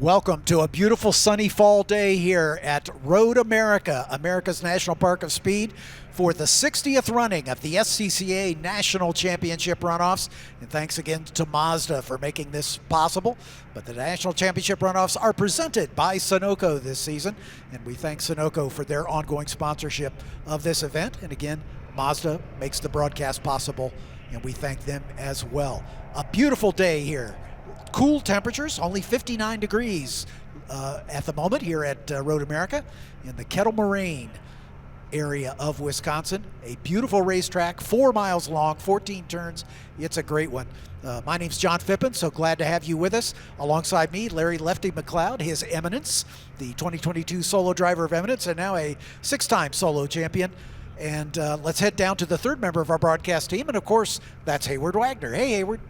Welcome to a beautiful sunny fall day here at Road America, America's National Park of Speed, for the 60th running of the SCCA National Championship Runoffs. And thanks again to Mazda for making this possible. But the National Championship Runoffs are presented by Sunoco this season, and we thank Sunoco for their ongoing sponsorship of this event. And again, Mazda makes the broadcast possible, and we thank them as well. A beautiful day here. Cool temperatures, only 59 degrees at the moment here at Road America in the Kettle Moraine area of Wisconsin. A beautiful racetrack, 4 miles long, 14 turns. It's a great one. My name's John Phippen, so glad to have you with us. Alongside me, Larry Lefty McLeod, His Eminence, the 2022 solo driver of eminence and now a 6-time solo champion. And let's head down to the third member of our broadcast team, and of course, that's Hayward Wagner. Hey, Hayward.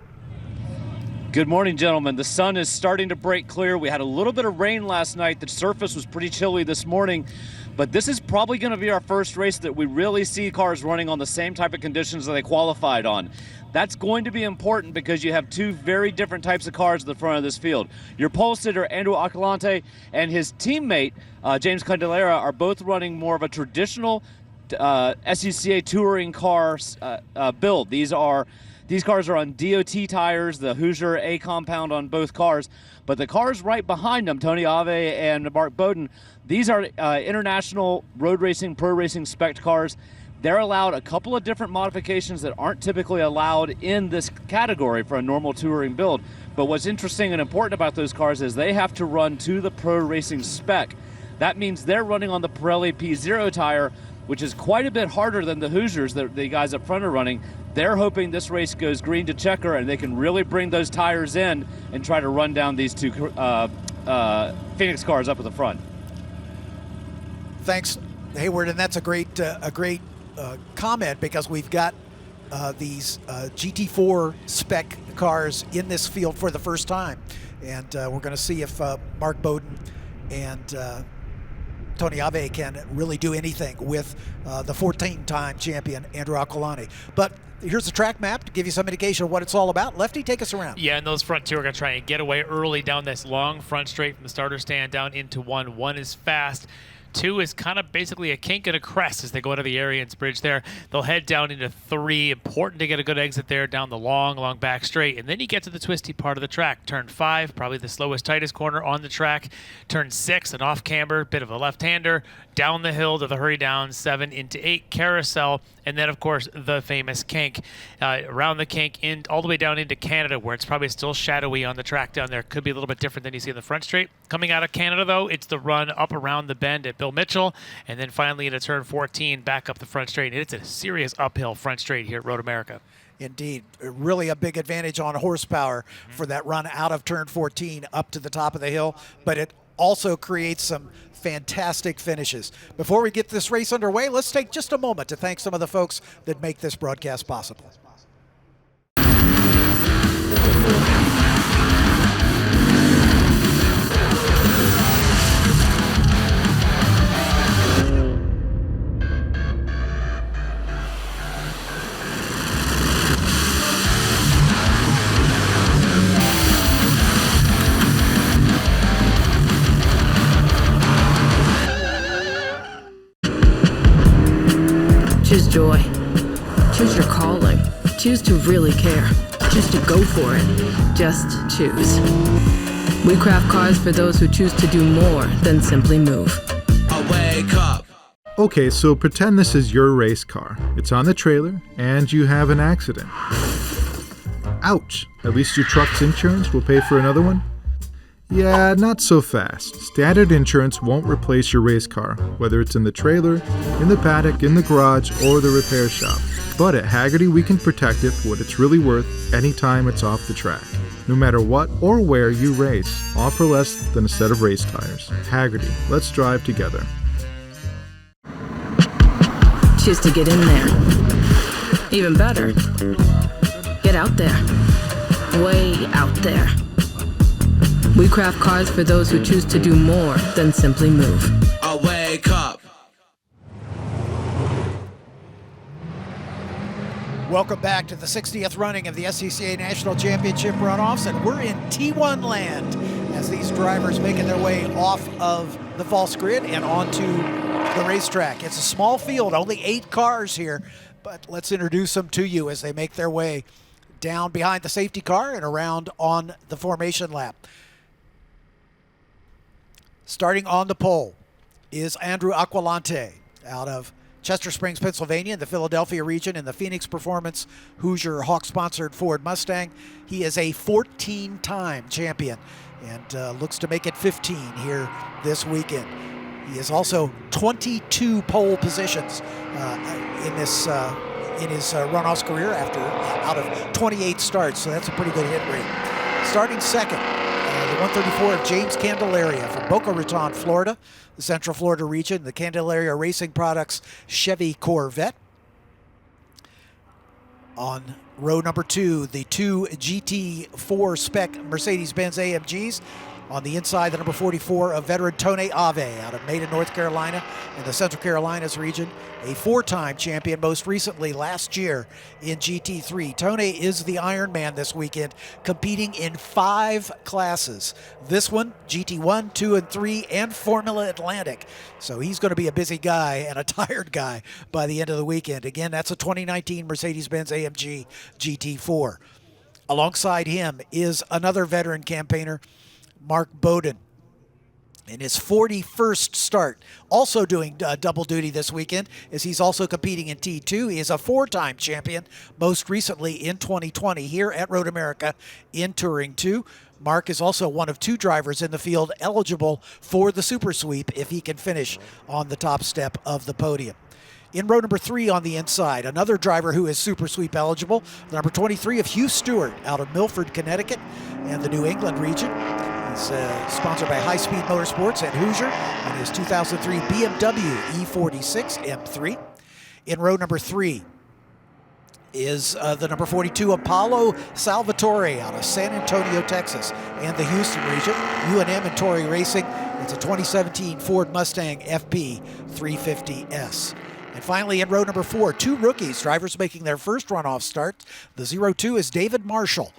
Good morning, gentlemen. The sun is starting to break clear. We had a little bit of rain last night. The surface was pretty chilly this morning, but this is probably going to be our first race that we really see cars running on the same type of conditions that they qualified on. That's going to be important because you have two very different types of cars at the front of this field. Your pole sitter, Andrew Alcalante, and his teammate, James Candelaria, are both running more of a traditional SCCA touring car build. These cars are on DOT tires, the Hoosier A compound on both cars. But the cars right behind them, Tony Ave and Mark Bowden, these are international road racing, pro racing spec cars. They're allowed a couple of different modifications that aren't typically allowed in this category for a normal touring build. But what's interesting and important about those cars is they have to run to the pro racing spec. That means they're running on the Pirelli P0 tire, which is quite a bit harder than the Hoosiers that the guys up front are running. They're hoping this race goes green to checker and they can really bring those tires in and try to run down these two Phoenix cars up at the front. Thanks, Hayward, and that's a great comment, because we've got these GT4 spec cars in this field for the first time, and we're going to see if Mark Bowden and Tony Ave can really do anything with the 14-time champion Andrew Alcalante. But here's the track map to give you some indication of what it's all about. Lefty, take us around. Yeah, and those front two are going to try and get away early down this long front straight from the starter stand down into one. One is fast. Two is kind of basically a kink and a crest as they go into the Arians Bridge there. They'll head down into three. Important to get a good exit there down the long back straight. And then you get to the twisty part of the track. Turn 5, probably the slowest, tightest corner on the track. Turn 6, an off camber, bit of a left-hander. Down the hill to the hurry down, 7 into 8, carousel. And then, of course, the famous kink. Around the kink, all the way down into Canada, where it's probably still shadowy on the track down there. Could be a little bit different than you see in the front straight. Coming out of Canada, though, it's the run up around the bend at Bill Mitchell, and then finally into turn 14, back up the front straight. It's a serious uphill front straight here at Road America. Indeed, really a big advantage on horsepower for that run out of turn 14 up to the top of the hill, but it also creates some fantastic finishes. Before we get this race underway, let's take just a moment to thank some of the folks that make this broadcast possible. Choose joy. Choose your calling. Choose to really care. Choose to go for it. Just choose. We craft cars for those who choose to do more than simply move. I wake up. Okay, so pretend this is your race car. It's on the trailer, and you have an accident. Ouch! At least your truck's insurance will pay for another one? Yeah, not so fast. Standard insurance won't replace your race car, whether it's in the trailer, in the paddock, in the garage, or the repair shop. But at Haggerty, we can protect it for what it's really worth anytime it's off the track. No matter what or where you race, all for less than a set of race tires. Haggerty, let's drive together. Choose to get in there. Even better, get out there. Way out there. We craft cars for those who choose to do more than simply move. I wake up. Welcome back to the 60th running of the SCCA National Championship Runoffs, and we're in T1 land as these drivers making their way off of the false grid and onto the racetrack. It's a small field, only 8 cars here, but let's introduce them to you as they make their way down behind the safety car and around on the formation lap. Starting on the pole is Andrew Aquilante out of Chester Springs, Pennsylvania, in the Philadelphia region, in the Phoenix Performance Hoosier Hawk-sponsored Ford Mustang. He is a 14-time champion and looks to make it 15 here this weekend. He has also 22 pole positions in his runoffs career after out of 28 starts, so that's a pretty good hit rate. Starting second, the 134 of James Candelaria from Boca Raton, Florida, the Central Florida region, the Candelaria Racing Products Chevy Corvette. On row number 2, the 2 GT4 spec Mercedes-Benz AMGs. On the inside, the number 44 of veteran Tony Ave out of Maiden, North Carolina, in the Central Carolinas region, a 4-time champion, most recently last year in GT3. Tony is the Iron Man this weekend, competing in 5 classes. This one, GT1, 2, and 3, and Formula Atlantic. So he's going to be a busy guy and a tired guy by the end of the weekend. Again, that's a 2019 Mercedes-Benz AMG GT4. Alongside him is another veteran campaigner, Mark Bowden, in his 41st start, also doing double duty this weekend, as he's also competing in T2. He is a 4-time champion, most recently in 2020 here at Road America in Touring 2. Mark is also one of 2 drivers in the field eligible for the Super Sweep if he can finish on the top step of the podium. In row number 3 on the inside, another driver who is Super Sweep eligible, number 23 of Hugh Stewart out of Milford, Connecticut, and the New England region. He's sponsored by High Speed Motorsports and Hoosier in his 2003 BMW E46 M3. In row number 3 is the number 42 Apollo Salvatore out of San Antonio, Texas, and the Houston region, UNM and Tory Racing. It's a 2017 Ford Mustang FP 350S. And finally, in row number 4, 2 rookies, drivers making their first runoff start. The 02 is David Marshall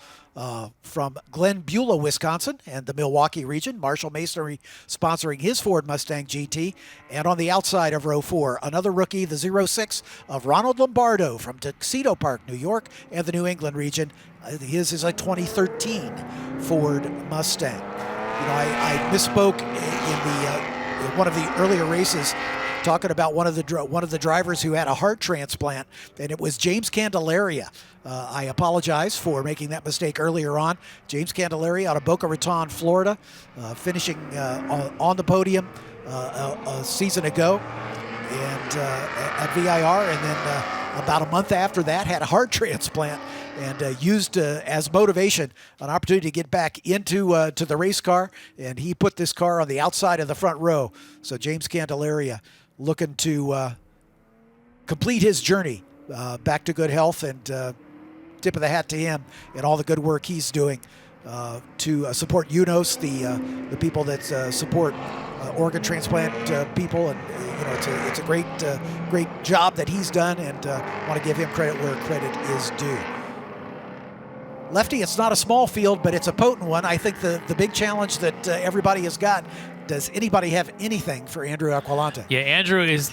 from Glen Beulah, Wisconsin, and the Milwaukee region. Marshall Masonry sponsoring his Ford Mustang GT. And on the outside of row 4, another rookie, the 06 of Ronald Lombardo from Tuxedo Park, New York, and the New England region. His is a 2013 Ford Mustang. You know, I misspoke in one of the earlier races, talking about one of the drivers who had a heart transplant, and it was James Candelaria. I apologize for making that mistake earlier on. James Candelaria out of Boca Raton, Florida, finishing on the podium a season ago and at VIR, and then about a month after that had a heart transplant and used as motivation an opportunity to get back into to the race car, and he put this car on the outside of the front row. So James Candelaria looking to complete his journey back to good health, and tip of the hat to him and all the good work he's doing to support UNOS, the people that support organ transplant people, and you know, it's a great job that he's done, and want to give him credit where credit is due. Lefty, it's not a small field, but it's a potent one. I think the big challenge that everybody has got, does anybody have anything for Andrew Aquilante? Yeah, Andrew is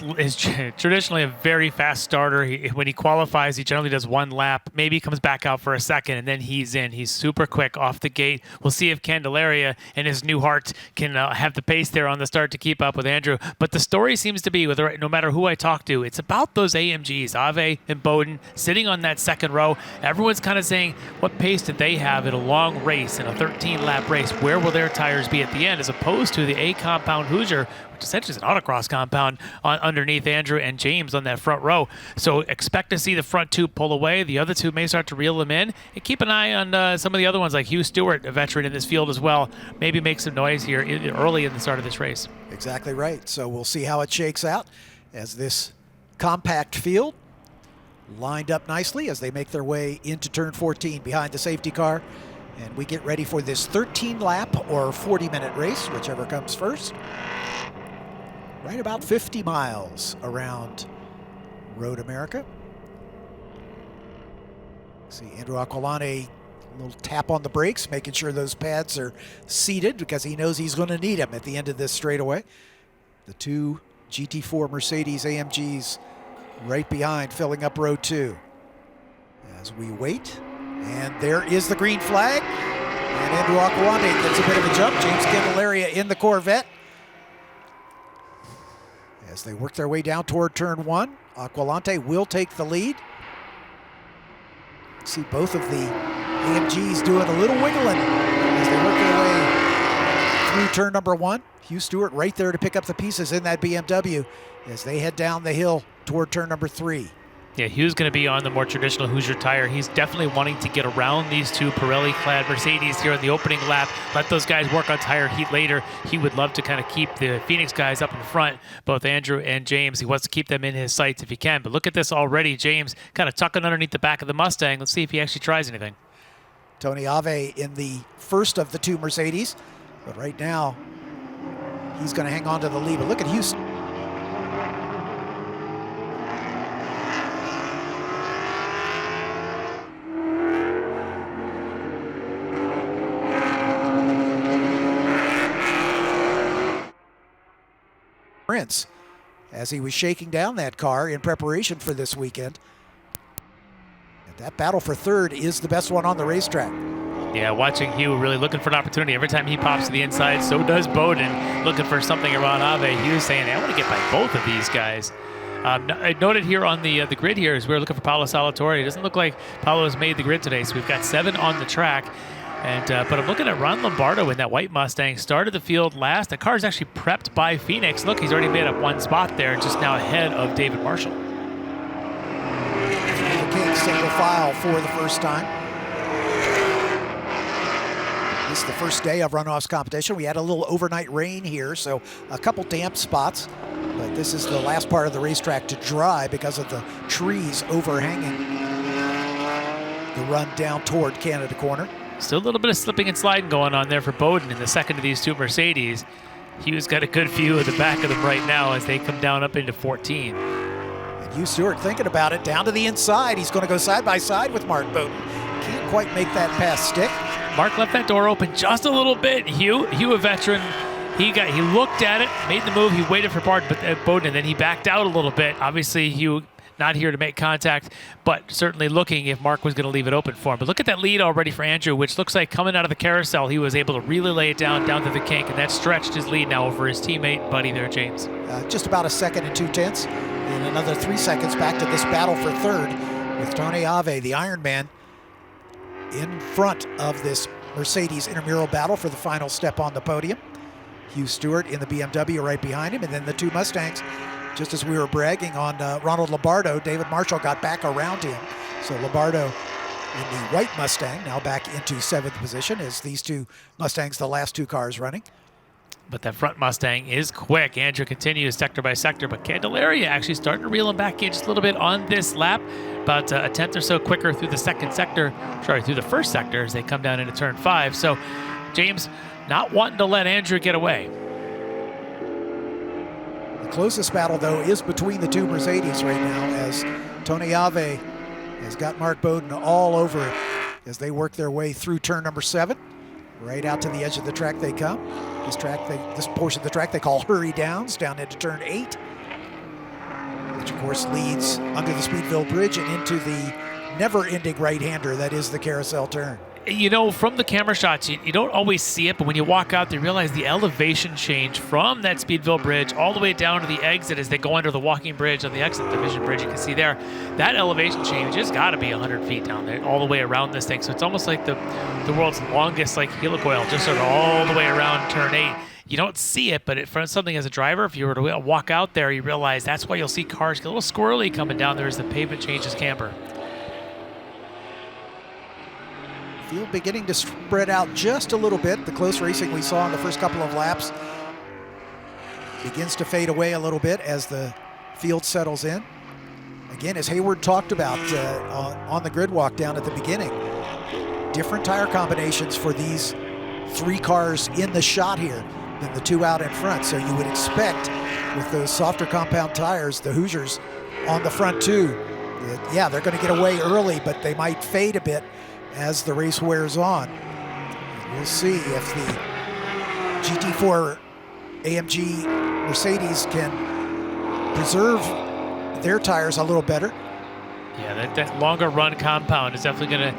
traditionally a very fast starter. When he qualifies, he generally does 1 lap. Maybe he comes back out for a second, and then he's in. He's super quick off the gate. We'll see if Candelaria and his new heart can have the pace there on the start to keep up with Andrew. But the story seems to be, no matter who I talk to, it's about those AMGs, Ave and Bowden, sitting on that second row. Everyone's kind of saying, what pace did they have in a long race, in a 13-lap race? Where will their tires be at the end, as opposed to the compound Hoosier, which essentially is an autocross compound, underneath Andrew and James on that front row. So expect to see the front 2 pull away. The other 2 may start to reel them in. And keep an eye on some of the other ones, like Hugh Stewart, a veteran in this field as well. Maybe make some noise here early in the start of this race. Exactly right. So we'll see how it shakes out as this compact field lined up nicely as they make their way into turn 14 behind the safety car. And we get ready for this 13-lap or 40-minute race, whichever comes first. Right about 50 miles around Road America. See, Andrew Aquilante A little tap on the brakes, making sure those pads are seated because he knows he's going to need them at the end of this straightaway. The two GT4 Mercedes AMGs right behind, filling up row 2. As we wait, and there is the green flag. And Andrew Aquilante gets a bit of a jump. James Candelaria in the Corvette. As they work their way down toward turn 1, Aquilante will take the lead. See both of the AMGs doing a little wiggling as they work their way through turn number 1. Hugh Stewart right there to pick up the pieces in that BMW as they head down the hill toward turn number 3. Yeah, Hugh's going to be on the more traditional Hoosier tire. He's definitely wanting to get around these two Pirelli-clad Mercedes here in the opening lap. Let those guys work on tire heat later. He would love to kind of keep the Phoenix guys up in front, both Andrew and James. He wants to keep them in his sights if he can. But look at this already. James kind of tucking underneath the back of the Mustang. Let's see if he actually tries anything. Tony Ave in the first of the two Mercedes. But right now, he's going to hang on to the lead. But look at Houston. Prince, as he was shaking down that car in preparation for this weekend. And that battle for third is the best one on the racetrack. Yeah, watching Hugh really looking for an opportunity. Every time he pops to the inside, so does Bowden, looking for something around Ave. Hugh saying, hey, I want to get by both of these guys. I noted here on the grid here as we were looking for Paolo Salvatore. It doesn't look like Paolo has made the grid today, so we've got 7 on the track. And but I'm looking at Ron Lombardo in that white Mustang. Started the field last. The car is actually prepped by Phoenix. Look, he's already made up 1 spot there, just now ahead of David Marshall. The King single file for the first time. This is the first day of runoffs competition. We had a little overnight rain here, so a couple damp spots. But this is the last part of the racetrack to dry because of the trees overhanging the run down toward Canada Corner. Still a little bit of slipping and sliding going on there for Bowden in the second of these two Mercedes. Hugh's got a good view of the back of them right now as they come down up into 14. And Hugh Stewart thinking about it, down to the inside. He's going to go side by side with Mark Bowden. Can't quite make that pass stick. Mark left that door open just a little bit. Hugh, a veteran, he looked at it, made the move. He waited for Bowden, and then he backed out a little bit. Obviously, Hugh not here to make contact, but certainly looking if Mark was going to leave it open for him. But look at that lead already for Andrew, which looks like coming out of the carousel, he was able to really lay it down to the kink, and that stretched his lead now over his teammate, buddy there, James. Just about 1 second and 2/10, and another 3 seconds back to this battle for third with Tony Ave, the Ironman, in front of this Mercedes intramural battle for the final step on the podium. Hugh Stewart in the BMW right behind him, and then the two Mustangs. Just as we were bragging on Ronald Lombardo, David Marshall got back around him. So Lombardo in the white Mustang, now back into 7th position as these two Mustangs, the last 2 cars running. But that front Mustang is quick. Andrew continues sector by sector, but Candelaria actually starting to reel him back in just a little bit on this lap. About a tenth or so quicker through the first sector as they come down into turn 5. So James not wanting to let Andrew get away. The closest battle, though, is between the two Mercedes right now as Tony Ave has got Mark Bowden all over it as they work their way through turn number 7. Right out to the edge of the track they come. This portion of the track they call Hurry Downs, down into turn 8, which of course leads under the Speedville Bridge and into the never-ending right-hander that is the carousel turn. You know, from the camera shots, you don't always see it, but when you walk out, you realize the elevation change from that Speedville Bridge all the way down to the exit as they go under the walking bridge on the exit division bridge. You can see there, that elevation change has got to be 100 feet down there, all the way around this thing. So it's almost like the world's longest helicoil, just sort of all the way around turn 8. You don't see it, but for something as a driver, if you were to walk out there, you realize that's why you'll see cars get a little squirrely coming down there as the pavement changes camber. Field beginning to spread out just a little bit. The close racing we saw in the first couple of laps begins to fade away a little bit as the field settles in. Again, as Hayward talked about on the grid walk down at the beginning, different tire combinations for these 3 cars in the shot here than the 2 out in front. So you would expect with those softer compound tires, the Hoosiers on the front 2, that, yeah, they're going to get away early, but they might fade a bit as the race wears on. And we'll see if the GT4 AMG Mercedes can preserve their tires a little better. Yeah, that longer run compound is definitely going to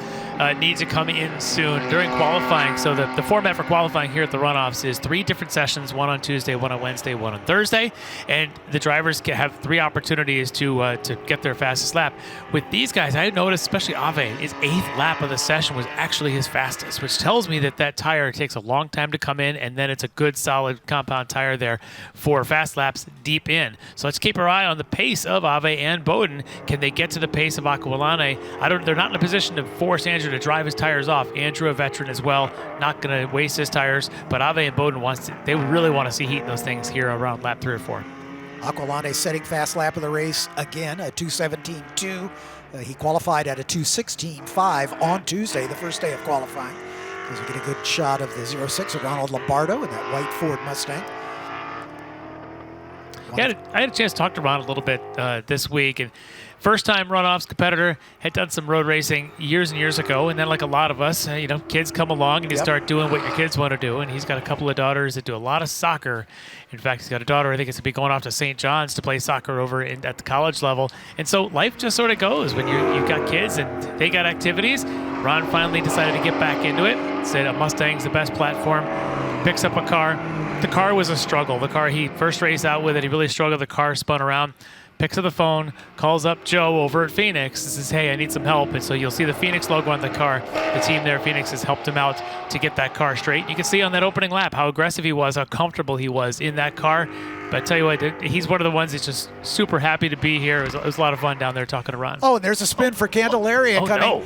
need to come in soon during qualifying. So the format for qualifying here at the runoffs is 3 different sessions, one on Tuesday, one on Wednesday, one on Thursday. And the drivers have 3 opportunities to get their fastest lap. With these guys, I noticed, especially Ave, his 8th lap of the session was actually his fastest, which tells me that tire takes a long time to come in, and then it's a good, solid compound tire there for fast laps deep in. So let's keep our eye on the pace of Ave and Bowden. Can they get to the pace of Aquilane? They're not in a position to force Andrew to drive his tires off. Andrew, a veteran as well, not going to waste his tires, but Ave and Bowden they really want to see heat in those things here around lap 3 or 4. Aquilane setting fast lap of the race again at 2:17.2. He qualified at a 2:16.5 on Tuesday, the first day of qualifying. As we get a good shot of the 06 of Ronald Lombardo in that white Ford Mustang. I had a chance to talk to Ron a little bit this week, and first-time runoffs competitor, had done some road racing years and years ago, and then like a lot of us, kids come along and you start doing what your kids want to do, and he's got a couple of daughters that do a lot of soccer. In fact, he's got a daughter, I think it's going to be going off to St. John's to play soccer over at the college level, and so life just sort of goes when you've got kids and they got activities. Ron finally decided to get back into it, said a Mustang's the best platform, picks up a car. The car was a struggle. The car he first raced out with it, he really struggled. The car spun around. Picks up the phone, calls up Joe over at Phoenix, and says, hey, I need some help. And so you'll see the Phoenix logo on the car. The team there, Phoenix, has helped him out to get that car straight. You can see on that opening lap how aggressive he was, how comfortable he was in that car. But I tell you what, he's one of the ones that's just super happy to be here. It was a lot of fun down there talking to Ron. Oh, and there's a spin for Candelaria coming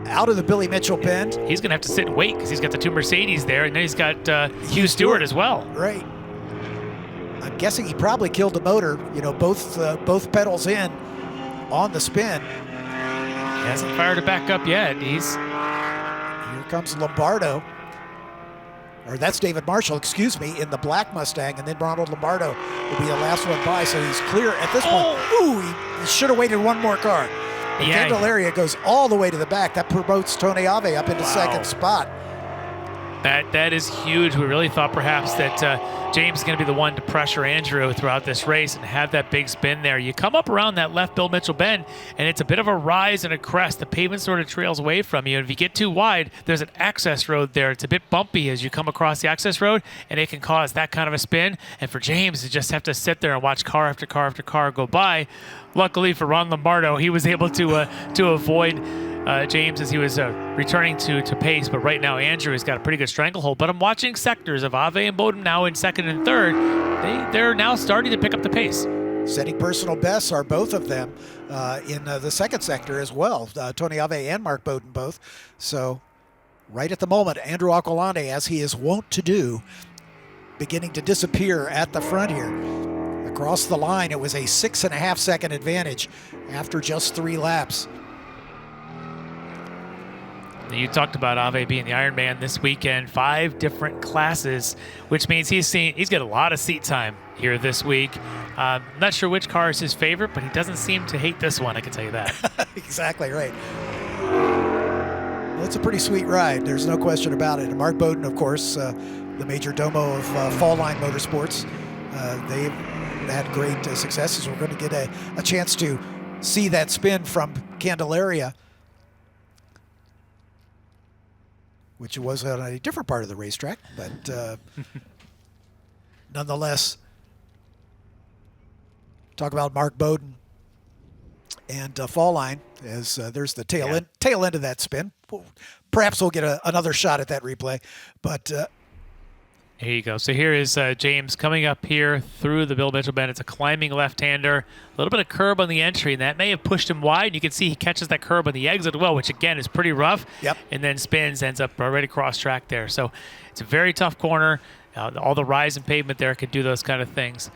out of the Billy Mitchell bend. He's going to have to sit and wait because he's got the 2 Mercedes there, and then he's got Hugh Stewart as well. Right. I'm guessing he probably killed the motor, both pedals in on the spin. He hasn't fired it back up yet. Here comes Lombardo. Or that's David Marshall, excuse me, in the black Mustang, and then Ronald Lombardo will be the last one by, so he's clear at this point. Ooh, he should have waited one more car. And Candelaria goes all the way to the back. That promotes Tony Ave up into second spot. That is huge. We really thought perhaps that James is going to be the one to pressure Andrew throughout this race and have that big spin there. You come up around that left Bill Mitchell bend, and it's a bit of a rise and a crest. The pavement sort of trails away from you. And if you get too wide, there's an access road there. It's a bit bumpy as you come across the access road, and it can cause that kind of a spin. And for James to just have to sit there and watch car after car after car go by, luckily for Ron Lombardo, he was able to avoid James as he was returning to pace, but right now Andrew has got a pretty good stranglehold. But I'm watching sectors of Ave and Bowden now in second and third. They're now starting to pick up the pace. Setting personal bests are both of them in the second sector as well. Tony Ave and Mark Bowden both. So right at the moment, Andrew Aquilane, as he is wont to do, beginning to disappear at the front here. Across the line, it was a 6.5 second advantage after just 3 laps. You talked about Ave being the Ironman this weekend, 5 different classes, which means he's got a lot of seat time here this week. I'm not sure which car is his favorite, but he doesn't seem to hate this one, I can tell you that. Exactly right. Well, it's a pretty sweet ride. There's no question about it. And Mark Bowden, of course, the major domo of Fall Line Motorsports, they've had great successes. We're going to get a chance to see that spin from Candelaria, which was on a different part of the racetrack, but nonetheless, talk about Mark Bowden and Fall Line as there's the tail end of that spin. Perhaps we'll get another shot at that replay, but here you go. So here is James coming up here through the Bill Mitchell bend. It's a climbing left-hander, a little bit of curb on the entry, and that may have pushed him wide. You can see he catches that curb on the exit as well, which again is pretty rough. Yep. And then spins, ends up right across track there. So it's a very tough corner. All the rise in pavement there can do those kind of things.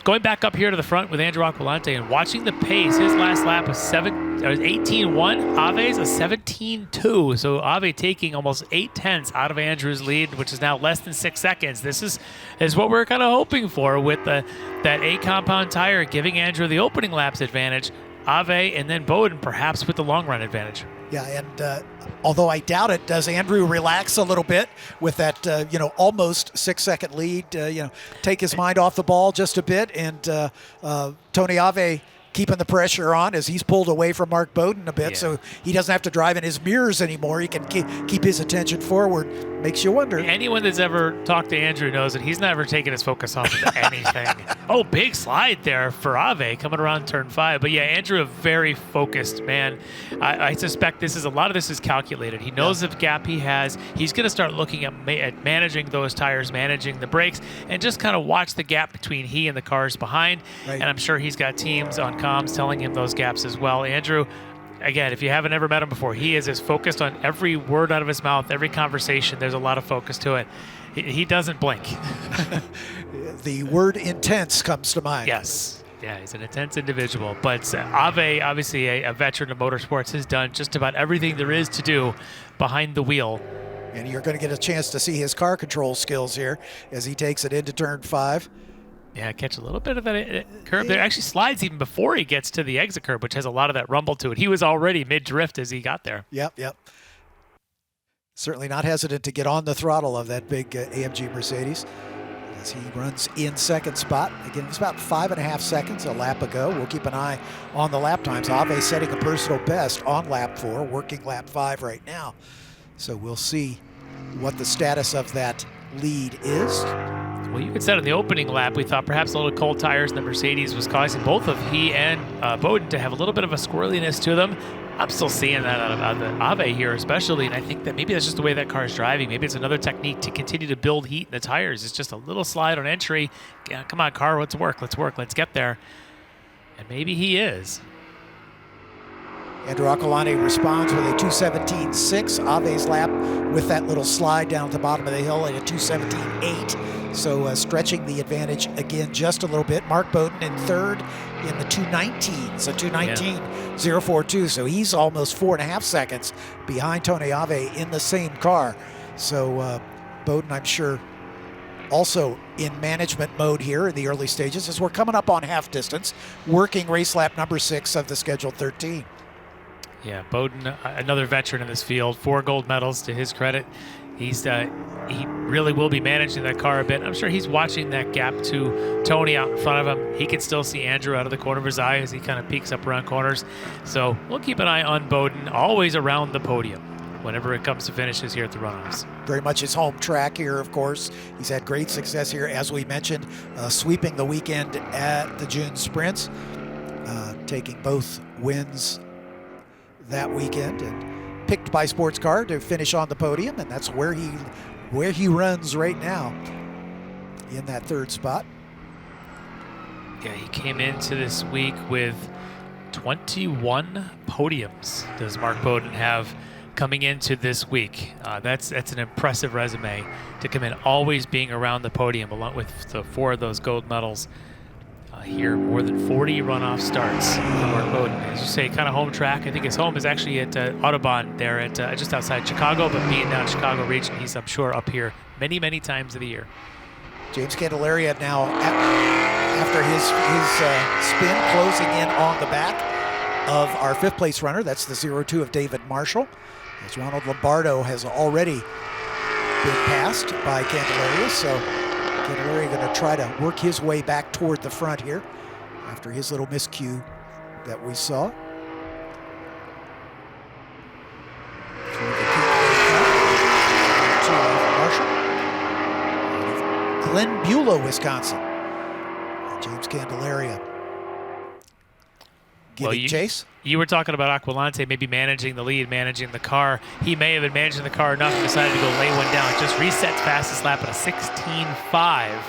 Going back up here to the front with Andrew Aquilane and watching the pace, his last lap was 18.1. Ave's a 17.2. So Ave taking almost 0.8 out of Andrew's lead, which is now less than 6 seconds. This is what we're kind of hoping for with that A compound tire, giving Andrew the opening laps advantage. Ave, and then Bowden perhaps with the long run advantage. Yeah, and although I doubt it, does Andrew relax a little bit with that, almost 6-second lead, take his mind off the ball just a bit, and Tony Ave keeping the pressure on as he's pulled away from Mark Bowden a bit, so he doesn't have to drive in his mirrors anymore. He can keep his attention forward. Makes you wonder. Anyone that's ever talked to Andrew knows that he's never taken his focus off of anything. Oh, big slide there for Ave coming around turn 5. But yeah, Andrew, a very focused man. I suspect a lot of this is calculated. He knows the gap he has. He's going to start looking at managing those tires, managing the brakes, and just kind of watch the gap between he and the cars behind. Right. And I'm sure he's got teams on comms telling him those gaps as well. Andrew, again, if you haven't ever met him before, he is as focused on every word out of his mouth, every conversation. There's a lot of focus to it. He doesn't blink. The word intense comes to mind. Yes. Yeah, he's an intense individual. But Ave, obviously a veteran of motorsports, has done just about everything there is to do behind the wheel. And you're going to get a chance to see his car control skills here as he takes it into turn 5. Yeah, catch a little bit of that curve there. Actually slides even before he gets to the exit curve, which has a lot of that rumble to it. He was already mid-drift as he got there. Yep. Certainly not hesitant to get on the throttle of that big AMG Mercedes as he runs in second spot. Again, it's about 5.5 seconds a lap ago. We'll keep an eye on the lap times. Ave setting a personal best on lap 4, working lap 5 right now. So we'll see what the status of that lead is. Well, you could say in the opening lap, we thought perhaps a little cold tires in the Mercedes was causing both of he and Bowden to have a little bit of a squirreliness to them. I'm still seeing that out of the Ave here especially, and I think that maybe that's just the way that car is driving. Maybe it's another technique to continue to build heat in the tires. It's just a little slide on entry. Yeah, come on, car, let's work, let's get there. And maybe he is. Andrew Aquilani responds with a 2:17.6. Ave's lap with that little slide down at the bottom of the hill at a 2:17.8. So stretching the advantage again just a little bit. Mark Bowden in third in the 2:19. So 2:19.042. So he's almost 4.5 seconds behind Tony Ave in the same car. So Bowden, I'm sure, also in management mode here in the early stages as we're coming up on half distance, working race lap number 6 of the scheduled 13. Yeah, Bowden, another veteran in this field, 4 gold medals to his credit. He really will be managing that car a bit. I'm sure he's watching that gap to Tony out in front of him. He can still see Andrew out of the corner of his eye as he kind of peeks up around corners. So we'll keep an eye on Bowden, always around the podium whenever it comes to finishes here at the runoffs. Very much his home track here, of course. He's had great success here, as we mentioned, sweeping the weekend at the June Sprints, taking both wins that weekend, and picked by Sports Car to finish on the podium, and that's where he runs right now in that third spot. Yeah, he came into this week with 21 podiums. Does Mark Bowden have coming into this week? That's an impressive resume to come in, always being around the podium, along with the 4 of those gold medals. Here, more than 40 runoff starts for Mark Bowden. As you say, kind of home track. I think his home is actually at Audubon there at just outside Chicago, but being down Chicago region, he's, I'm sure, up here many, many times of the year. James Candelaria now, after his spin, closing in on the back of our 5th place runner. That's the 02 of David Marshall. As Ronald Lombardo has already been passed by Candelaria, so Candelaria going to try to work his way back toward the front here after his little miscue that we saw. Glen Bulow, Wisconsin. James Candelaria giving chase. You were talking about Aquilante maybe managing the lead, managing the car. He may have been managing the car enough and decided to go lay one down. Just resets fastest lap at a 16.5,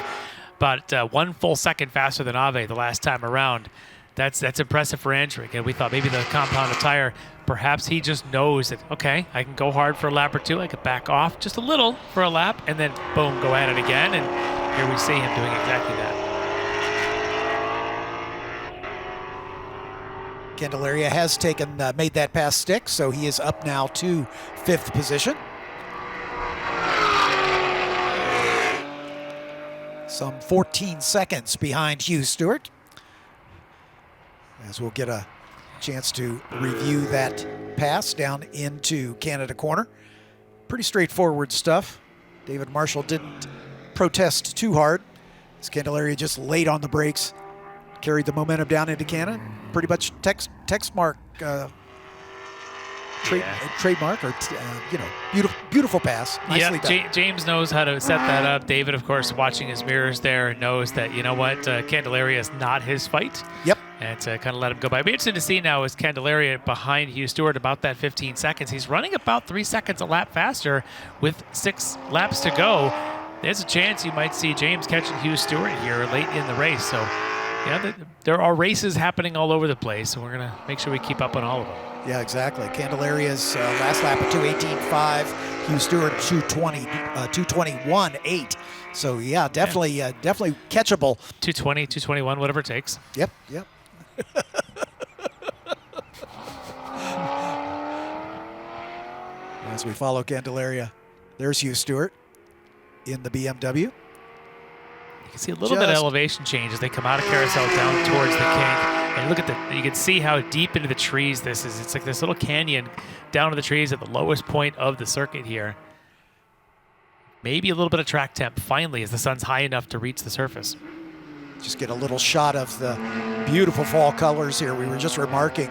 about 1 full second faster than Ave the last time around. That's impressive for Andrew. And we thought maybe the compounded tire, perhaps he just knows that, okay, I can go hard for a lap or 2. I could back off just a little for a lap and then, boom, go at it again. And here we see him doing exactly that. Candelaria has made that pass stick, so he is up now to 5th position. Some 14 seconds behind Hugh Stewart. As we'll get a Chance to review that pass down into Canada corner. Pretty straightforward stuff. David Marshall didn't protest too hard. As Candelaria just laid on the brakes, carried the momentum down into Canada. Pretty much text mark, trademark, or beautiful pass. Nicely done. James knows how to set that up. David, of course, watching his mirrors there, knows that, you know what, Candelaria is not his fight. Yep. And to kind of let him go by. It'll be interesting to see now is Candelaria behind Hugh Stewart about that 15 seconds. He's running about 3 seconds a lap faster with 6 laps to go. There's a chance you might see James catching Hugh Stewart here late in the race. So, yeah, there are races happening all over the place, and we're going to make sure we keep up on all of them. Yeah, exactly. Candelaria's last lap at 2:18.5. Hugh Stewart 2:21.8. So yeah, definitely catchable. 2:20, 2:21, whatever it takes. Yep. As we follow Candelaria, there's Hugh Stewart in the BMW. You can see a little bit of elevation change as they come out of carousel down towards the kink. And look at you can see how deep into the trees this is. It's like this little canyon down to the trees at the lowest point of the circuit here. Maybe a little bit of track temp finally as the sun's high enough to reach the surface. Just get a little shot of the beautiful fall colors here. We were just remarking,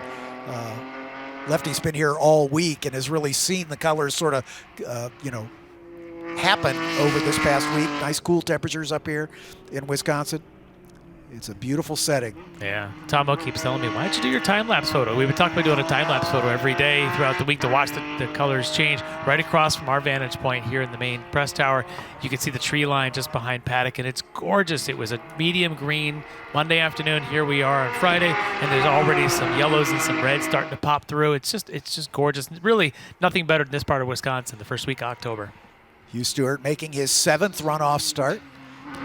Lefty's been here all week and has really seen the colors sort of, happen over this past week. Nice cool temperatures up here in Wisconsin. It's a beautiful setting. Yeah. Tomo keeps telling me, why'd you do your time-lapse photo? We've been talking about doing a time-lapse photo every day throughout the week to watch the colors change. Right across from our vantage point here in the main press tower, you can see the tree line just behind Paddock, and it's gorgeous. It was a medium green Monday afternoon. Here we are on Friday, and there's already some yellows and some reds starting to pop through. It's just gorgeous. Really nothing better than this part of Wisconsin the first week of October. Hugh Stewart making his 7th runoff start.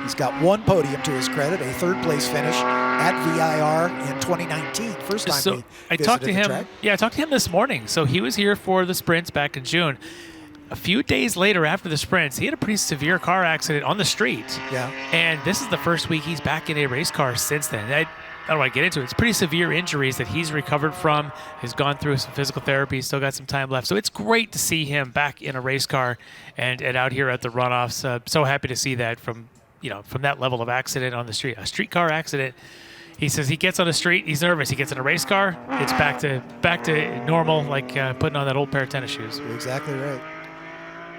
He's got 1 podium to his credit, a 3rd-place finish at VIR in 2019. First time I talked to him. Track. Yeah, I talked to him this morning. So he was here for the sprints back in June. A few days later, after the sprints, he had a pretty severe car accident on the street. Yeah. And this is the first week he's back in a race car since then. I don't want to get into it. It's pretty severe injuries that he's recovered from. He's gone through some physical therapy. Still got some time left. So it's great to see him back in a race car and out here at the runoffs. So happy to see that from that level of accident on the street. A streetcar accident. He says he gets on the street, he's nervous. He gets in a race car, it's back to normal, like putting on that old pair of tennis shoes. You're exactly right.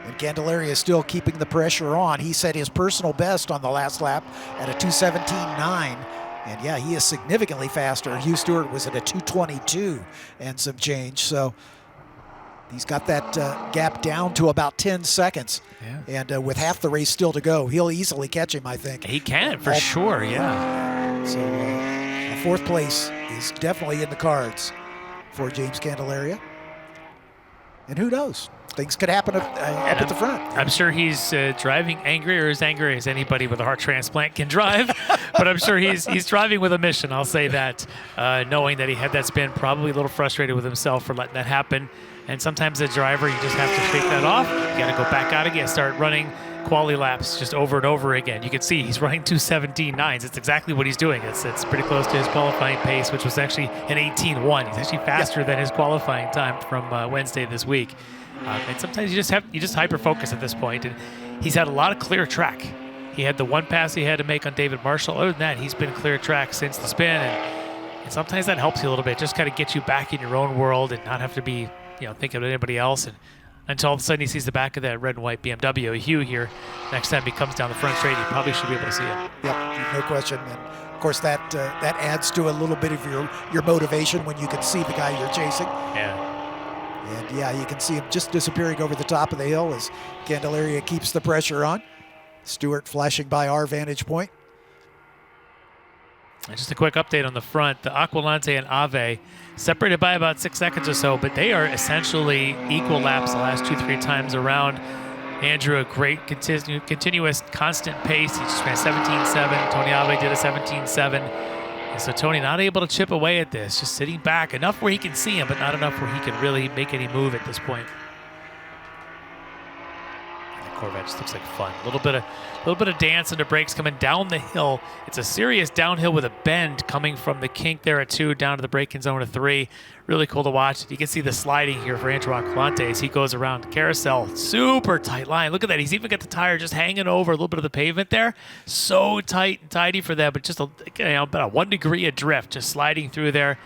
And Candelaria is still keeping the pressure on. He set his personal best on the last lap at a 2:17.9. And yeah, he is significantly faster. Hugh Stewart was at a 2:22 and some change. So he's got that gap down to about 10 seconds. Yeah. And with half the race still to go, he'll easily catch him, I think. He can, for sure, yeah. So a 4th place is definitely in the cards for James Candelaria. And who knows? Things could happen up at the front. I'm sure he's driving angry, or as angry as anybody with a heart transplant can drive. But I'm sure he's driving with a mission, I'll say that, knowing that he had that spin, probably a little frustrated with himself for letting that happen. And sometimes as a driver, you just have to shake that off. You got to go back out again, start running quality laps just over and over again. You can see he's running 2:17.9s. It's exactly what he's doing. It's pretty close to his qualifying pace, which was actually an 18:1. He's actually faster than his qualifying time from Wednesday this week. And sometimes you just hyper focus at this point. And he's had a lot of clear track. He had the 1 pass he had to make on David Marshall. Other than that, he's been clear track since the spin. And sometimes that helps you a little bit. Just kind of get you back in your own world and not have to be thinking of anybody else, and until all of a sudden he sees the back of that red and white BMW. Hugh here, next time he comes down the front straight, he probably should be able to see him. Yep, no question. And of course that adds to a little bit of your motivation when you can see the guy you're chasing. Yeah. And yeah, you can see him just disappearing over the top of the hill as Candelaria keeps the pressure on. Stewart flashing by our vantage point. And just a quick update on the front. The Aquilante and Ave separated by about 6 seconds or so, but they are essentially equal laps the last 2-3 times around. Andrew, a great continuous constant pace. He just ran 17.7. Tony Ave did a 17.7. And so Tony not able to chip away at this, just sitting back enough where he can see him, but not enough where he can really make any move at this point. And of Corvette. Just looks like fun. A little bit of dance under brakes coming down the hill. It's a serious downhill with a bend coming from the kink there at 2 down to the braking zone at 3. Really cool to watch. You can see the sliding here for Andrew Aquilante as he goes around carousel. Super tight line. Look at that. He's even got the tire just hanging over a little bit of the pavement there. So tight and tidy for them, but just about a 1 degree of drift just sliding through there.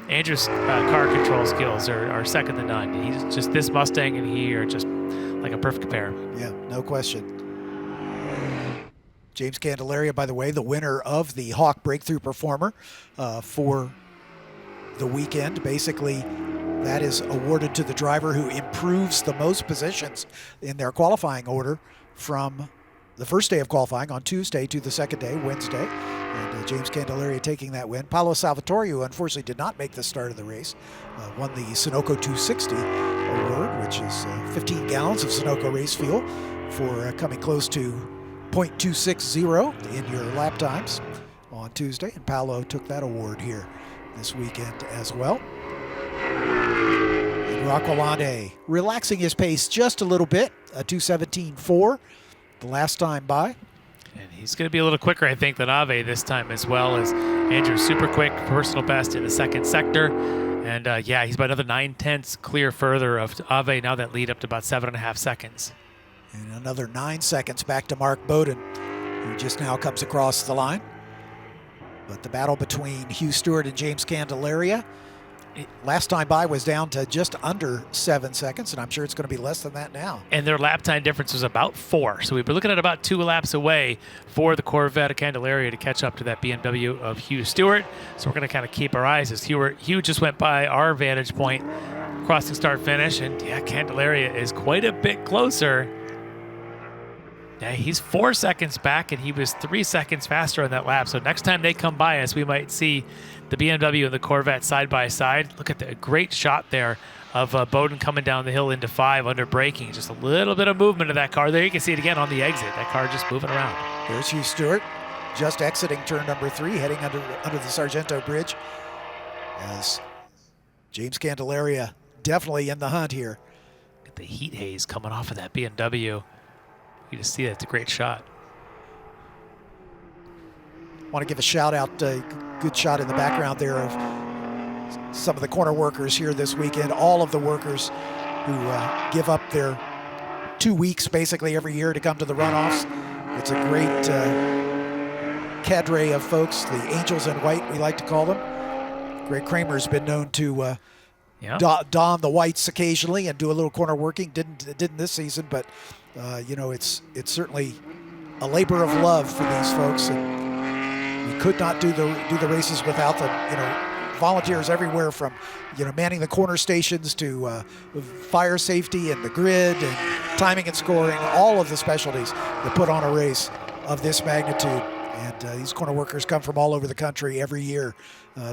Andrew's car control skills are second to none. He's just, this Mustang and he are just like a perfect pair. Yeah, no question. James Candelaria, by the way, the winner of the Hawk Breakthrough Performer for the weekend. Basically, that is awarded to the driver who improves the most positions in their qualifying order from the first day of qualifying on Tuesday to the second day, Wednesday. And James Candelaria taking that win. Paolo Salvatore, who unfortunately did not make the start of the race, won the Sunoco 260 award, which is 15 gallons of Sunoco race fuel for coming close to .260 in your lap times on Tuesday. And Paolo took that award here this weekend as well. And Aquilante relaxing his pace just a little bit, a 2:17.4 the last time by. And he's going to be a little quicker, I think, than Ave this time as well, as Andrew's super quick, personal best in the second sector. And yeah, he's about another 9/10 clear further of Ave, now that lead up to about 7.5 seconds. And another 9 seconds back to Mark Bowden, who just now comes across the line. But the battle between Hugh Stewart and James Candelaria, last time by was down to just under 7 seconds, and I'm sure it's going to be less than that now. And their lap time difference was about 4. So we've been looking at about 2 laps away for the Corvette of Candelaria to catch up to that BMW of Hugh Stewart. So we're going to kind of keep our eyes as Hugh just went by our vantage point, crossing start finish, and yeah, Candelaria is quite a bit closer. Yeah, he's 4 seconds back, and he was 3 seconds faster on that lap. So next time they come by us, we might see the BMW and the Corvette side by side. Look at the great shot there of Bowden coming down the hill into 5 under braking. Just a little bit of movement of that car there. You can see it again on the exit. That car just moving around. There's Hugh Stewart just exiting turn number 3, heading under the Sargento Bridge, as James Candelaria definitely in the hunt here. Get the heat haze coming off of that BMW. You just see that. It's a great shot. Want to give a shout out, good shot in the background there of some of the corner workers here this weekend. All of the workers who give up their 2 weeks basically every year to come to the runoffs. It's a great cadre of folks, the Angels in White, we like to call them. Greg Kramer's been known to don the whites occasionally and do a little corner working. Didn't this season, but you know, it's certainly a labor of love for these folks, and we could not do the races without them. You know, volunteers everywhere from, you know, manning the corner stations to fire safety and the grid and timing and scoring, all of the specialties that put on a race of this magnitude. And these corner workers come from all over the country every year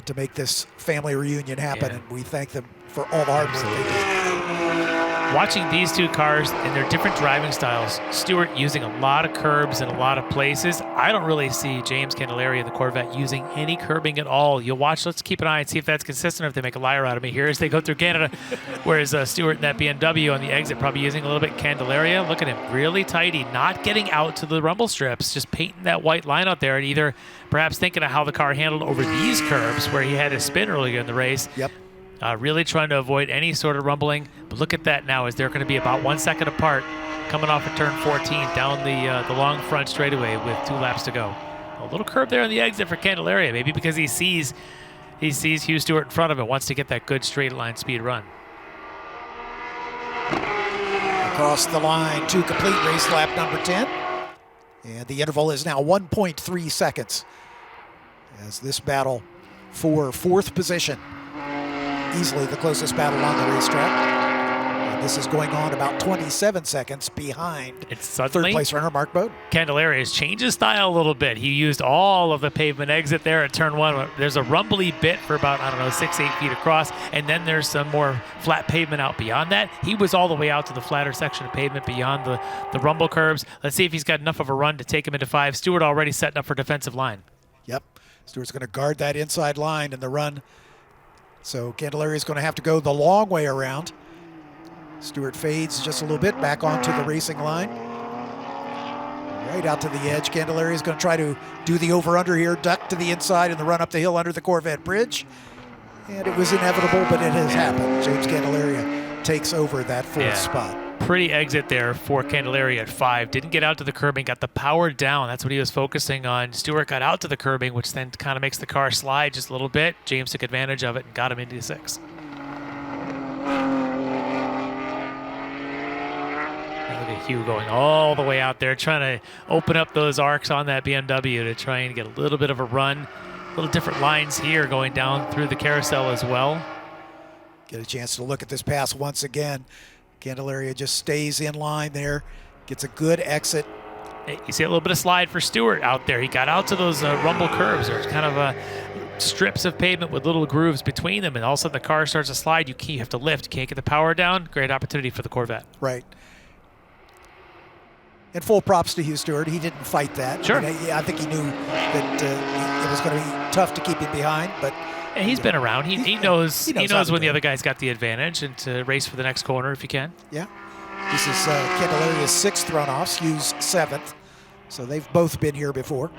to make this family reunion happen, and we thank them for all the hard work they do. Watching these two cars and their different driving styles, Stewart using a lot of curbs in a lot of places. I don't really see James Candelaria in the Corvette using any curbing at all. You'll watch, let's keep an eye and see if that's consistent, or if they make a liar out of me here as they go through Canada. Whereas Stewart in that BMW on the exit probably using a little bit Candelaria. Look at him, really tidy, not getting out to the rumble strips, just painting that white line out there, and either perhaps thinking of how the car handled over these curbs where he had his spin earlier in the race. Yep. Really trying to avoid any sort of rumbling. But look at that now, as they're going to be about 1 second apart coming off of turn 14 down the long front straightaway with 2 laps to go. A little curve there on the exit for Candelaria, maybe because he sees Hugh Stewart in front of him, wants to get that good straight line speed run. Across the line to complete race lap number 10. And the interval is now 1.3 seconds as this battle for 4th position. Easily the closest battle on the racetrack. And this is going on about 27 seconds behind third place runner Mark Bowden. Candelaria has changed his style a little bit. He used all of the pavement exit there at turn 1. There's a rumbly bit for about, 6-8 feet across, and then there's some more flat pavement out beyond that. He was all the way out to the flatter section of pavement beyond the rumble curves. Let's see if he's got enough of a run to take him into 5. Stewart already setting up for defensive line. Yep, Stewart's going to guard that inside line in the run. So Candelaria is going to have to go the long way around. Stewart fades just a little bit back onto the racing line. Right out to the edge. Candelaria is going to try to do the over-under here, duck to the inside in the run up the hill under the Corvette bridge. And it was inevitable, but it has happened. James Candelaria takes over that fourth spot. Pretty exit there for Candelaria at 5. Didn't get out to the curbing, got the power down. That's what he was focusing on. Stewart got out to the curbing, which then kind of makes the car slide just a little bit. James took advantage of it and got him into 6. Look at Hugh going all the way out there, trying to open up those arcs on that BMW to try and get a little bit of a run. Little different lines here going down through the carousel as well. Get a chance to look at this pass once again. Candelaria just stays in line there, gets a good exit. You see a little bit of slide for Stewart out there. He got out to those rumble curves. There's kind of strips of pavement with little grooves between them, and all of a sudden the car starts to slide. You have to lift. You can't get the power down. Great opportunity for the Corvette. Right. And full props to Hugh Stewart. He didn't fight that. Sure. I think he knew that it was going to be tough to keep him behind, but and he's been around. He knows when the do other guy's got the advantage and to race for the next corner if you can. Yeah. This is Candelaria's 6th runoffs, Hugh's 7th. So they've both been here before.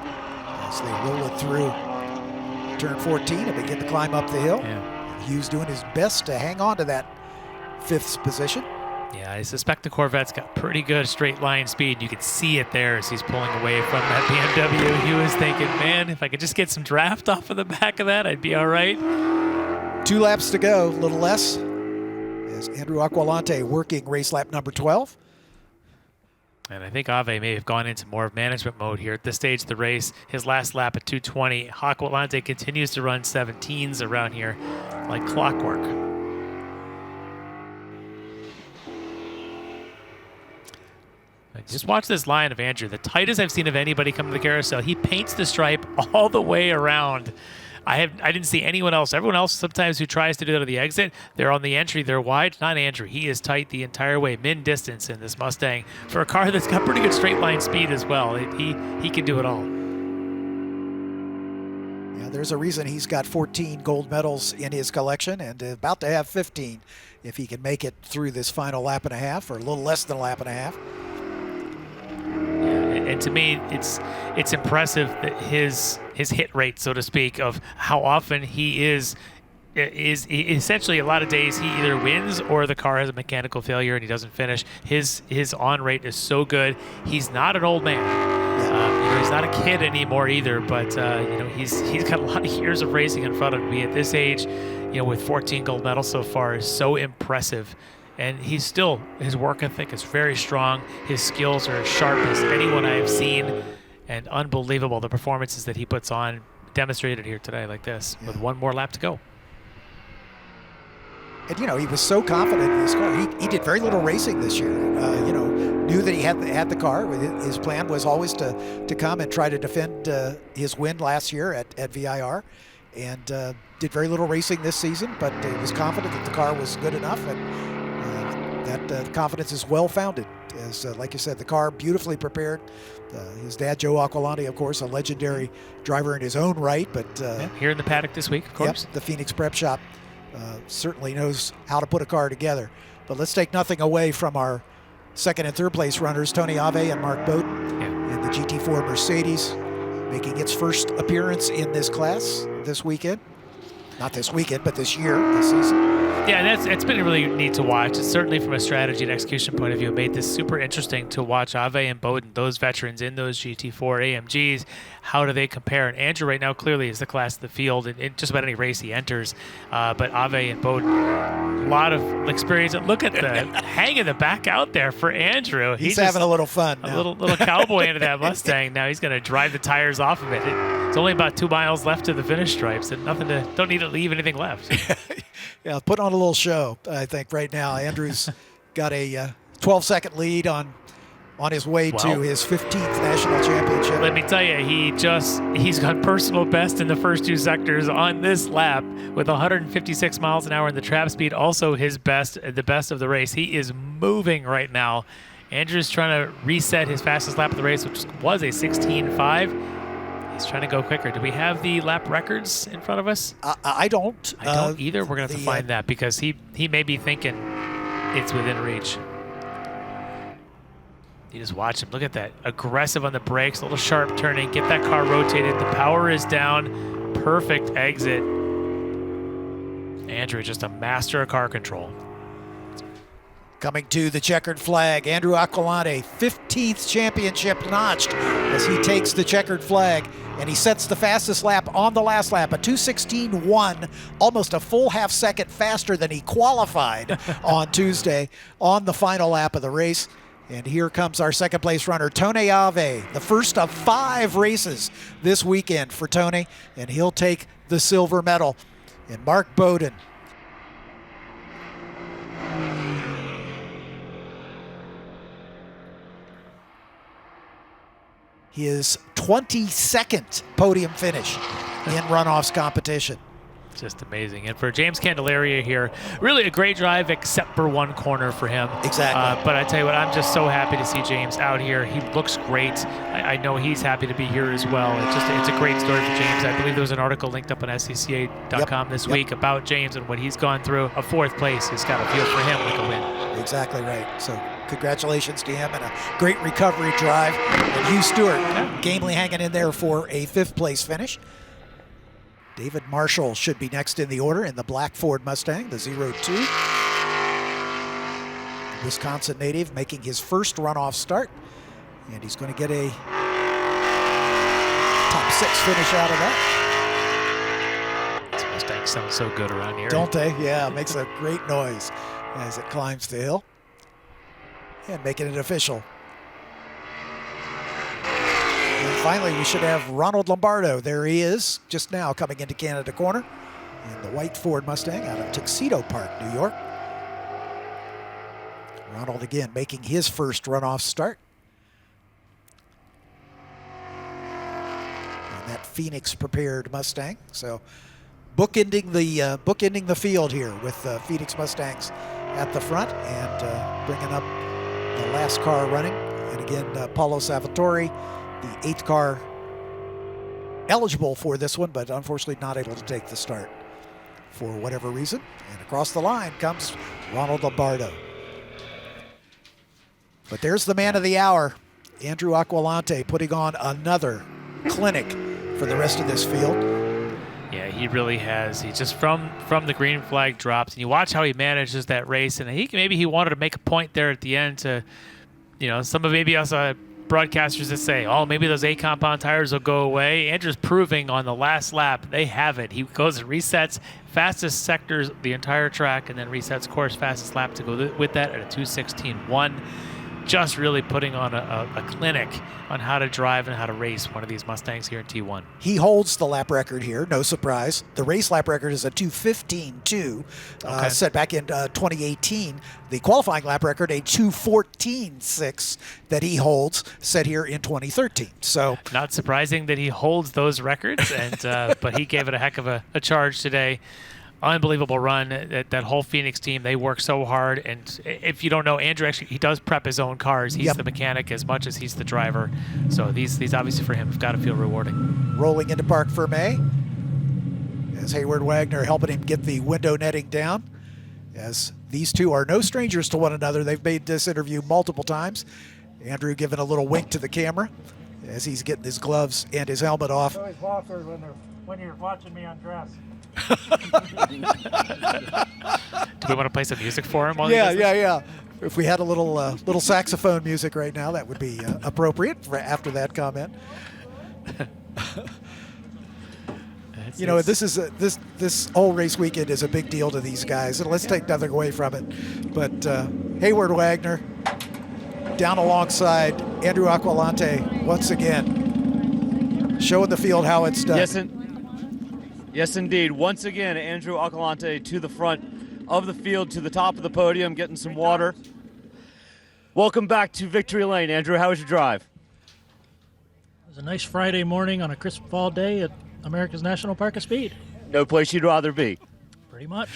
As they roll it through turn 14 and begin to climb up the hill. Yeah. Hugh's doing his best to hang on to that 5th position. Yeah, I suspect the Corvette's got pretty good straight line speed. You can see it there as he's pulling away from that BMW. He was thinking, man, if I could just get some draft off of the back of that, I'd be all right. 2 laps to go, a little less, as Andrew Aquilante working race lap number 12. And I think Ave may have gone into more of management mode here at this stage of the race. His last lap at 2:20. Aquilante continues to run 17s around here like clockwork. Just watch this line of Andrew. The tightest I've seen of anybody come to the carousel. He paints the stripe all the way around. I didn't see anyone else. Everyone else sometimes who tries to do that at the exit, they're on the entry, they're wide. Not Andrew. He is tight the entire way, min distance in this Mustang for a car that's got pretty good straight line speed as well. He can do it all. Yeah, there's a reason he's got 14 gold medals in his collection and about to have 15 if he can make it through this final lap and a half, or a little less than a lap and a half. And to me, it's impressive that his hit rate, so to speak, of how often he is essentially a lot of days he either wins or the car has a mechanical failure and he doesn't finish. His on rate is so good. He's not an old man. He's not a kid anymore either, but he's got a lot of years of racing in front of me at this age. With 14 gold medals so far is so impressive. And his work ethic is very strong. His skills are as sharp as anyone I have seen, and unbelievable the performances that he puts on, demonstrated here today like this, with one more lap to go. And he was so confident in his car. He did very little racing this year. Knew that he had the car. His plan was always to come and try to defend his win last year at VIR, and did very little racing this season. But he was confident that the car was good enough, and that confidence is well founded. As like you said, the car beautifully prepared. His dad, Joe Aquilante, of course, a legendary driver in his own right. But here in the paddock this week, of course. Yep, the Phoenix Prep Shop certainly knows how to put a car together. But let's take nothing away from our second and third place runners, Tony Ave and Mark Bowden, in the GT4 Mercedes, making its first appearance in this class this weekend. Not this weekend, but this year, this season. Yeah, and it's been really neat to watch. It's certainly from a strategy and execution point of view, it made this super interesting to watch Ave and Bowden, those veterans in those GT4 AMGs. How do they compare? And Andrew right now clearly is the class of the field in just about any race he enters. But Ave and Bowden, a lot of experience. Look at the hang in the back out there for Andrew. He's having a little fun now. A little cowboy into that Mustang. Now he's going to drive the tires off of it. It's only about 2 miles left to the finish stripes, and don't need to leave anything left. Yeah, put on a little show, I think, right now. Andrew's got a 12-second lead on his way to his 15th national championship. Let me tell you, he's got personal best in the first 2 sectors on this lap with 156 miles an hour in the trap speed. Also his best, the best of the race. He is moving right now. Andrew's trying to reset his fastest lap of the race, which was a 16.5. He's trying to go quicker. Do we have the lap records in front of us? I don't. I don't either. We're going to have to find that because he may be thinking it's within reach. You just watch him. Look at that. Aggressive on the brakes, a little sharp turning, get that car rotated. The power is down. Perfect exit. Andrew, just a master of car control. Coming to the checkered flag, Andrew Aquilante, 15th championship notched as he takes the checkered flag, and he sets the fastest lap on the last lap, a 2:16.1, almost a full half second faster than he qualified on Tuesday on the final lap of the race. And here comes our second place runner, Tony Ave, the first of 5 races this weekend for Tony, and he'll take the silver medal. And Mark Bowden, his 22nd podium finish in runoffs competition. Just amazing. And for James Candelaria here, really a great drive except for one corner for him. Exactly. But I tell you what, I'm just so happy to see James out here. He looks great. I know he's happy to be here as well. It's a great story for James. I believe there was an article linked up on SCCA.com this week about James and what he's gone through. A 4th place has got to feel for him like a win. Exactly right. So congratulations to him and a great recovery drive. And Hugh Stewart gamely hanging in there for a 5th place finish. David Marshall should be next in the order in the black Ford Mustang, the 02. Wisconsin native making his first runoff start. And he's going to get a top 6 finish out of that. These Mustangs sound so good around here. Don't they? Yeah, it makes a great noise as it climbs the hill. And making it official. And finally, we should have Ronald Lombardo. There he is, just now coming into Canada Corner in the white Ford Mustang out of Tuxedo Park, New York. Ronald again making his first runoff start. And that Phoenix prepared Mustang. So bookending the field here with Phoenix Mustangs at the front and bringing up the last car running. And again, Paulo Salvatore, the 8th car eligible for this one, but unfortunately not able to take the start for whatever reason. And across the line comes Ronald Lombardo. But there's the man of the hour, Andrew Aquilante, putting on another clinic for the rest of this field. Yeah, he really has. He just from the green flag drops, and you watch how he manages that race. And maybe he wanted to make a point there at the end to, some of maybe us broadcasters that say, oh, maybe those 8 compound tires will go away. Andrew's proving on the last lap they have it. He goes and resets fastest sectors the entire track, and then resets course fastest lap to go with that at a 2:16.1. Just really putting on a clinic on how to drive and how to race one of these Mustangs here in T1. He holds the lap record here, no surprise. The race lap record is a 2:15.2, set back in 2018. The qualifying lap record, a 2:14.6 that he holds, set here in 2013. So not surprising that he holds those records, and but he gave it a heck of a charge today. Unbelievable run. That whole Phoenix team, they work so hard. And if you don't know, Andrew actually, he does prep his own cars. He's the mechanic as much as he's the driver. So these obviously for him have got to feel rewarding. Rolling into Parc Fermé as Hayward Wagner helping him get the window netting down. As these two are no strangers to one another. They've made this interview multiple times. Andrew giving a little wink to the camera as he's getting his gloves and his helmet off. It's always awkward when you're watching me undress. Do we want to play some music for him? Yeah. If we had a little saxophone music right now, that would be appropriate after that comment. This whole race weekend is a big deal to these guys, and let's take nothing away from it. But Hayward Wagner down alongside Andrew Aquilante once again, showing the field how it's done. Yes, indeed. Once again, Andrew Aquilante to the front of the field, to the top of the podium, getting some water. Welcome back to Victory Lane, Andrew. How was your drive? It was a nice Friday morning on a crisp fall day at America's National Park of Speed. No place you'd rather be. Pretty much.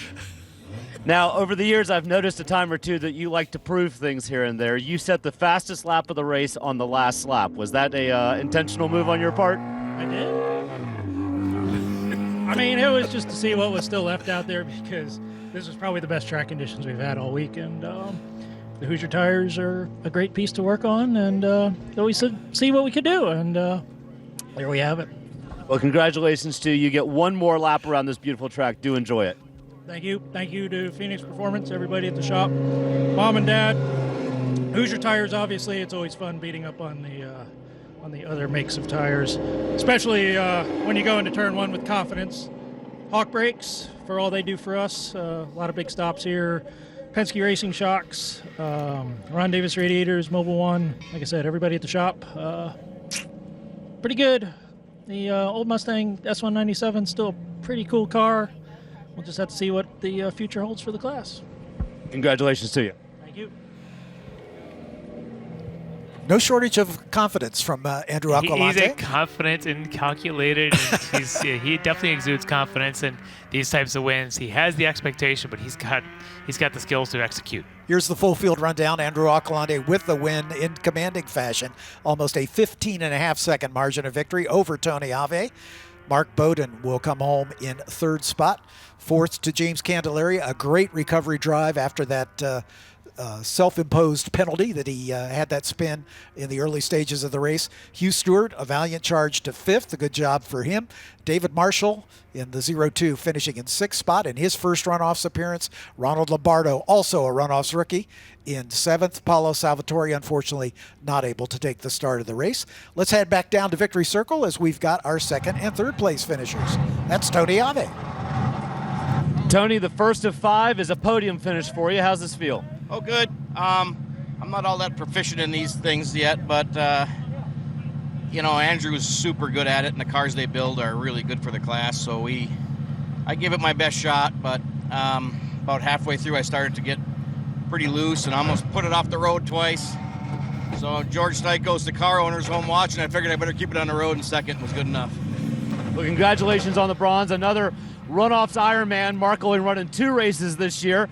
Now, over the years, I've noticed a time or two that you like to prove things here and there. You set the fastest lap of the race on the last lap. Was that a intentional move on your part? I did. I mean, it was just to see what was still left out there because this was probably the best track conditions we've had all week. And the Hoosier tires are a great piece to work on, and we said see what we could do, and there we have it. Well, congratulations to you. You get one more lap around this beautiful track. Do enjoy it. Thank you. Thank you to Phoenix Performance, everybody at the shop, Mom and Dad. Hoosier tires, obviously, it's always fun beating up on the other makes of tires, especially when you go into turn one with confidence. Hawk brakes, for all they do for us, a lot of big stops here. Penske Racing shocks, Ron Davis radiators, Mobil One. Like I said, everybody at the shop, pretty good. The old Mustang S197 still a pretty cool car. We'll just have to see what the future holds for the class. Congratulations to you. Thank you. No shortage of confidence from Andrew Aquilante. He's a confident and calculated. And he definitely exudes confidence in these types of wins. He has the expectation, but he's got the skills to execute. Here's the full field rundown. Andrew Aquilante with the win in commanding fashion. Almost a 15.5-second margin of victory over Tony Ave. Mark Bowden will come home in third spot. Fourth to James Candelaria. A great recovery drive after that self-imposed penalty that he had that spin in the early stages of the race. Hugh Stewart, a valiant charge to fifth. A good job for him. David Marshall in the 0-2 finishing in sixth spot in his first runoffs appearance. Ronald Lombardo, also a runoffs rookie, in seventh. Paulo Salvatore, unfortunately, not able to take the start of the race. Let's head back down to Victory Circle as we've got our second and third place finishers. That's Tony Ave. Tony, the first of 5 is a podium finish for you. How's this feel? Oh, good. I'm not all that proficient in these things yet, but, Andrew's super good at it, and the cars they build are really good for the class, so I give it my best shot, but about halfway through I started to get pretty loose and almost put it off the road twice. So George Stikos, the car owner's home watching. I figured I better keep it on the road, and second was good enough. Well, congratulations on the bronze. Another runoffs Ironman. Marco in running 2 races this year.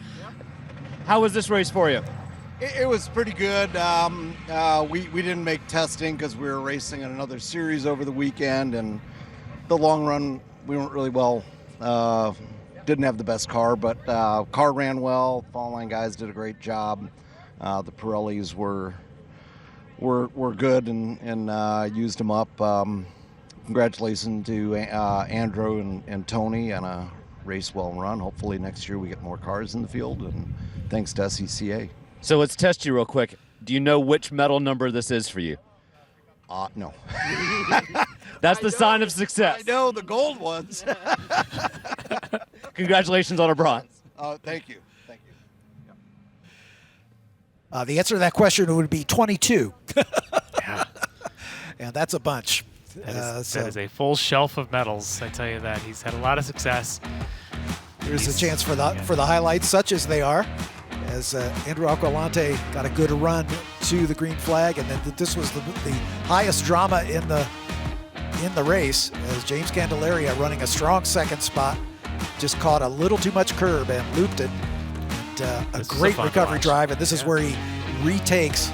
How was this race for you? It was pretty good. We didn't make testing because we were racing in another series over the weekend, and the long run we weren't really well. Didn't have the best car, but car ran well. Fall line guys did a great job. The Pirellis were good and used them up. Congratulations to Andrew and Tony on a race well run. Hopefully next year we get more cars in the field, and thanks to SCCA. So let's test you real quick. Do you know which medal number this is for you? No. That's the sign of success. I know, the gold ones. Congratulations on a bronze. Thank you. The answer to that question would be 22. Yeah. And that's a bunch. That is a full shelf of medals, I tell you that. He's had a lot of success. Here's a chance for the highlights, such as they are, as Andrew Aquilante got a good run to the green flag, and then this was the highest drama in the race, as James Candelaria, running a strong second spot, just caught a little too much curb and looped it. And a great recovery drive, and this is where he retakes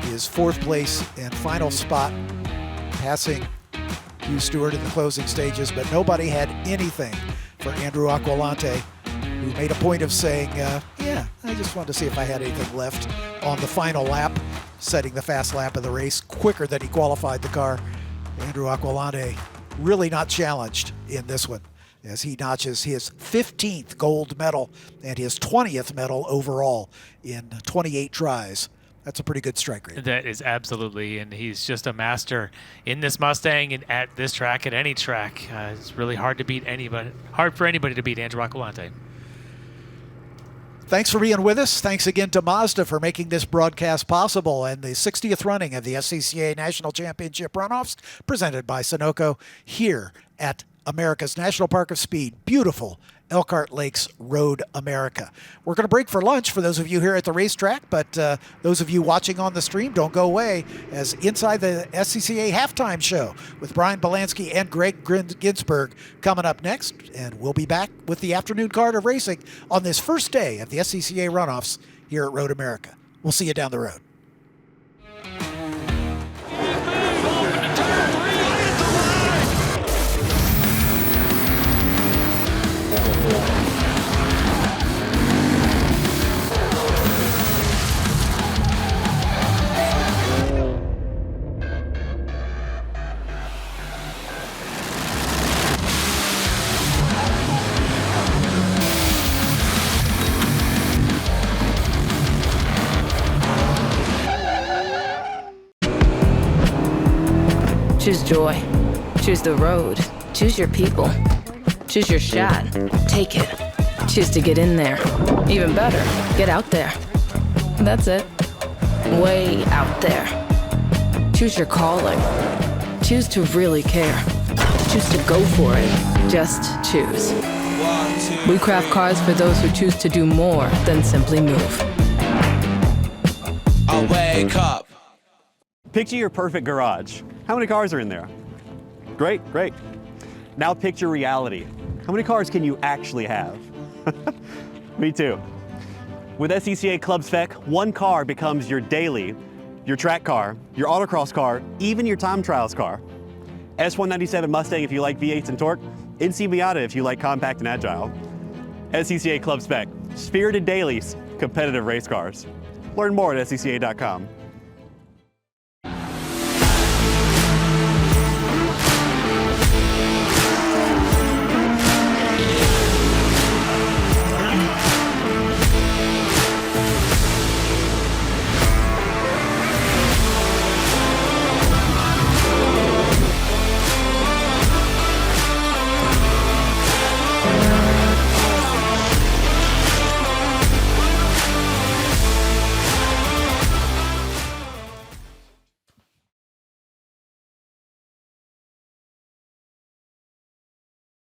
his fourth place and final spot, passing Hugh Stewart in the closing stages, but nobody had anything for Andrew Aquilante, who made a point of saying, I just wanted to see if I had anything left on the final lap, setting the fast lap of the race quicker than he qualified the car. Andrew Aquilante really not challenged in this one, as he notches his 15th gold medal and his 20th medal overall in 28 tries. That's a pretty good strike rate. That is absolutely, and he's just a master in this Mustang and at this track, at any track. It's really hard for anybody to beat Andrew Aquilante. Thanks for being with us. Thanks again to Mazda for making this broadcast possible, and the 60th running of the SCCA National Championship Runoffs, presented by Sunoco here at America's National Park of Speed, beautiful Elkhart Lakes Road, America. We're going to break for lunch for those of you here at the racetrack, but those of you watching on the stream, don't go away, as inside the SCCA halftime show with Brian Belansky and Greg Ginsberg coming up next, and we'll be back with the afternoon card of racing on this first day of the SCCA Runoffs here at Road America. We'll see you down the road. joy. Choose the road. Choose your people. Choose your shot. Take it. Choose to get in there. Even better, get out there. That's it. Way out there. Choose your calling. Choose to really care. Choose to go for it. Just choose. We craft cars for those who choose to do more than simply move. I wake up. Picture your perfect garage. How many cars are in there? Great, great. Now picture reality. How many cars can you actually have? Me too. With SCCA Club Spec, one car becomes your daily, your track car, your autocross car, even your time trials car. S197 Mustang if you like V8s and torque, NC Miata if you like compact and agile. SCCA Club Spec, spirited dailies, competitive race cars. Learn more at scca.com.